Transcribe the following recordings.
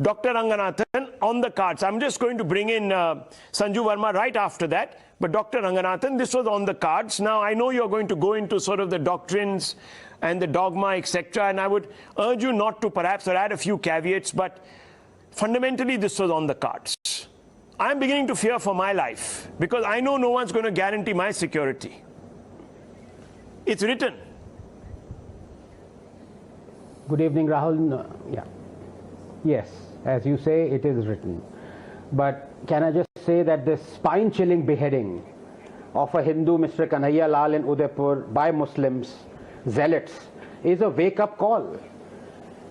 Dr. Rangnathan on the cards. I'm just going to bring in Sanju Verma right after that. But Dr. Rangnathan, this was on the cards. Now, I know you're going to go into sort of the doctrines and the dogma, etc. And I would urge you not to perhaps or add a few caveats, but fundamentally this was on the cards. I'm beginning to fear for my life because I know no one's going to guarantee my security. It's written. Good evening, Rahul. Yeah. Yes, as you say, it is written. But can I just say that this spine-chilling beheading of a Hindu, Mr. Kanhaiya Lal in Udaipur, by Muslims, zealots, is a wake-up call.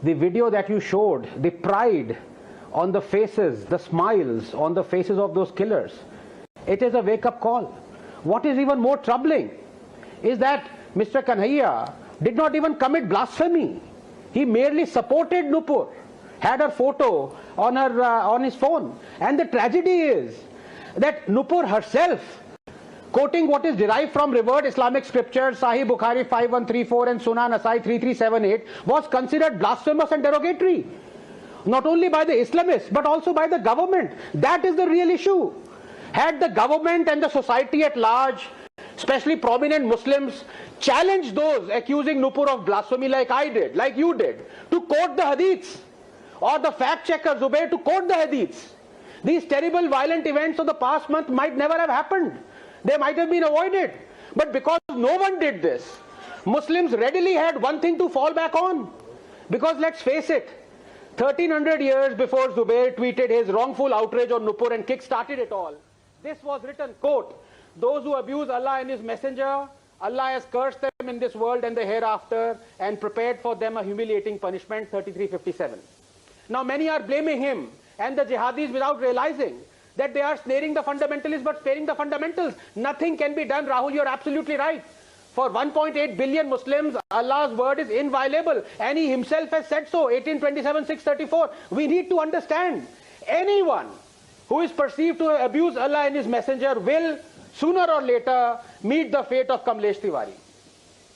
The video that you showed, the pride on the faces, the smiles on the faces of those killers, it is a wake-up call. What is even more troubling is that Mr. Kanhaiya did not even commit blasphemy. He merely supported Nupur, had her photo on her on his phone. And the tragedy is that Nupur herself, quoting what is derived from revered Islamic scriptures, Sahih Bukhari 5134 and Sunan Nasai 3378, was considered blasphemous and derogatory, not only by the Islamists but also by the government. That is the real issue. Had the government and the society at large, especially prominent Muslims, challenged those accusing Nupur of blasphemy like I did, like you did, to quote the hadiths, or the fact checker Zubair to quote the hadiths, these terrible violent events of the past month might never have happened. They might have been avoided. But because no one did this, Muslims readily had one thing to fall back on. Because let's face it, 1300 years before Zubair tweeted his wrongful outrage on Nupur and kick-started it all, this was written, quote, "Those who abuse Allah and His Messenger, Allah has cursed them in this world and the hereafter and prepared for them a humiliating punishment," 3357. Now many are blaming him and the jihadis without realizing that they are snaring the fundamentalists but sparing the fundamentals. Nothing can be done, Rahul, you're absolutely right. For 1.8 billion Muslims, Allah's word is inviolable, and He Himself has said so, 1827:634. We need to understand, anyone who is perceived to abuse Allah and His Messenger will sooner or later meet the fate of Kamlesh Tiwari.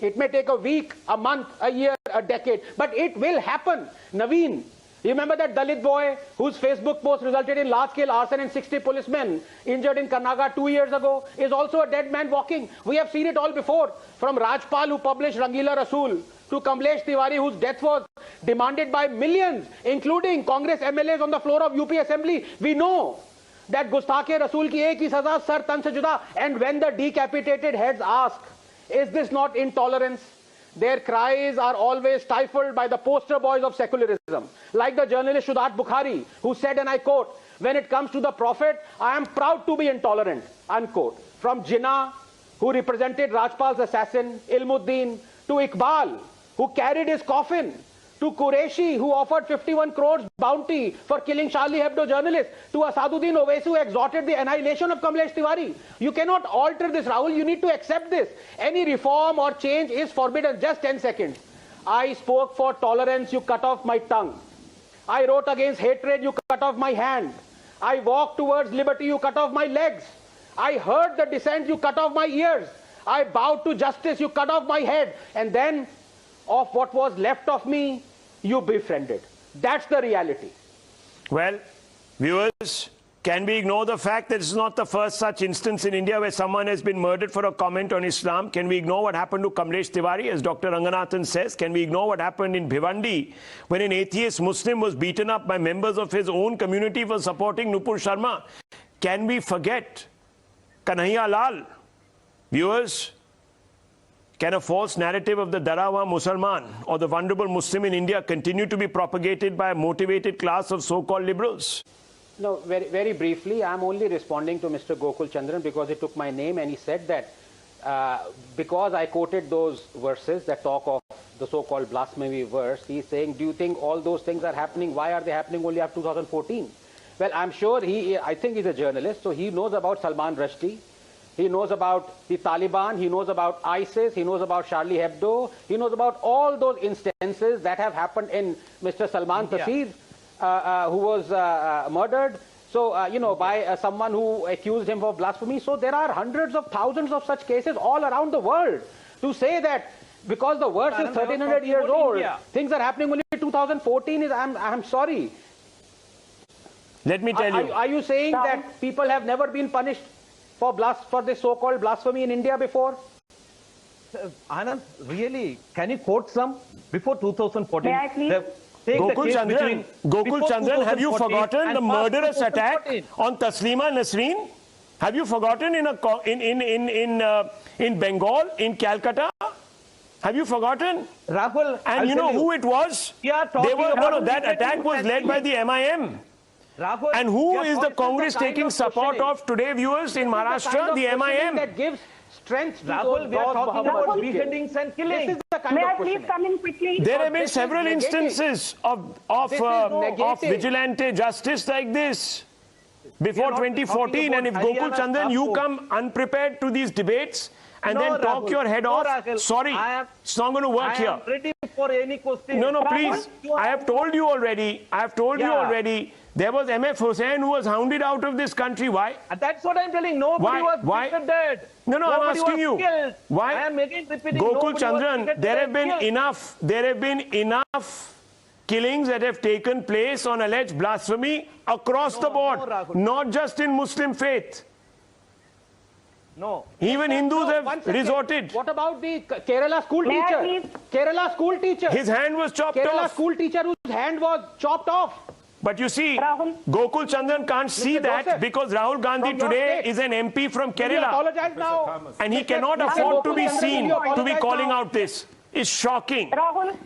It may take a week, a month, a year, a decade, but it will happen. Naveen, you remember that Dalit boy whose Facebook post resulted in large-scale arson and 60 policemen injured in Karnaga 2 years ago, is also a dead man walking. We have seen it all before, from Rajpal, who published Rangila Rasool, to Kamlesh Tiwari, whose death was demanded by millions, including Congress MLAs on the floor of UP Assembly. We know that Gustakhe Rasool ki ek hi saza, sar tan se juda. And when the decapitated heads ask, is this not intolerance? Their cries are always stifled by the poster boys of secularism, like the journalist Shudat Bukhari, who said, and I quote, "When it comes to the Prophet, I am proud to be intolerant," unquote. From Jinnah, who represented Rajpal's assassin, Ilmuddin, to Iqbal, who carried his coffin, to Qureshi, who offered 51 crores bounty for killing Charlie Hebdo journalists, to Asaduddin Owaisi, who exhorted the annihilation of Kamlesh Tiwari. You cannot alter this, Rahul. You need to accept this. Any reform or change is forbidden. Just 10 seconds. I spoke for tolerance, you cut off my tongue. I wrote against hatred, you cut off my hand. I walked towards liberty, you cut off my legs. I heard the dissent, you cut off my ears. I bowed to justice, you cut off my head. And then, of what was left of me, you befriended. That's the reality. Well, viewers, can we ignore the fact that this is not the first such instance in India where someone has been murdered for a comment on Islam? Can we ignore what happened to Kamlesh Tiwari, as Dr. Rangnathan says? Can we ignore what happened in Bhivandi, when an atheist Muslim was beaten up by members of his own community for supporting Nupur Sharma? Can we forget Kanhaiya Lal? Viewers, can a false narrative of the Darawa Musalman or the vulnerable Muslim in India continue to be propagated by a motivated class of so-called liberals? No, very briefly, I'm only responding to Mr. Gokul Chandran because he took my name and he said that because I quoted those verses that talk of the so-called blasphemy verse, he's saying, do you think all those things are happening? Why are they happening only after 2014? Well, I'm sure I think he's a journalist, so he knows about Salman Rushdie. He knows about the Taliban, he knows about ISIS, he knows about Charlie Hebdo, he knows about all those instances that have happened in Mr. Salman Taseer, who was murdered, so, you know, by someone who accused him of blasphemy. So there are hundreds of thousands of such cases all around the world. To say that because the verse is 1300 years old, things are happening only in 2014 is, I'm sorry. Let me tell you. Are you saying that people have never been punished for this so-called blasphemy in India before? Anand, really, can you quote some? Before 2014, May I please? Gokul Chandran, have you forgotten the murderous attack on Taslima Nasreen? Have you forgotten in Bengal, in Calcutta? Have you forgotten? Rahul, and you know who it was? That attack was led by the MIM. Rahul, and who is the Congress taking support of today, viewers, in Maharashtra? The MIM. That gives strength to Rahul, we are talking about May beheadings and killings. This is the kind May of I please questioning. come in quickly? There have been several instances of vigilante justice like this before 2014, and if Gokul Chandran, you come unprepared to these debates and then talk your head off, sorry, it's not going to work here. I am ready for any question. No, please. I have told you already. There was MF Hussain who was hounded out of this country. Why? That's what I'm telling. Nobody was dead. No, nobody I'm asking you. Killed. Why? I am again repeating. Gokul Chandran, there have been enough killings that have taken place on alleged blasphemy across the board, not just in Muslim faith. No. Even Hindus have resorted. What about the Kerala school May I teacher? please? Kerala school teacher. His hand was chopped Kerala off. school teacher whose hand was chopped off. But you see, Rahul. Gokul Chandran can't see that Joseph, because Rahul Gandhi from your today state. is an MP from Will you Kerala. apologize now? And he Mr. cannot Mr. afford to Gokul be Chandran, will seen you to be apologize calling now? out this. It's shocking. Rahul,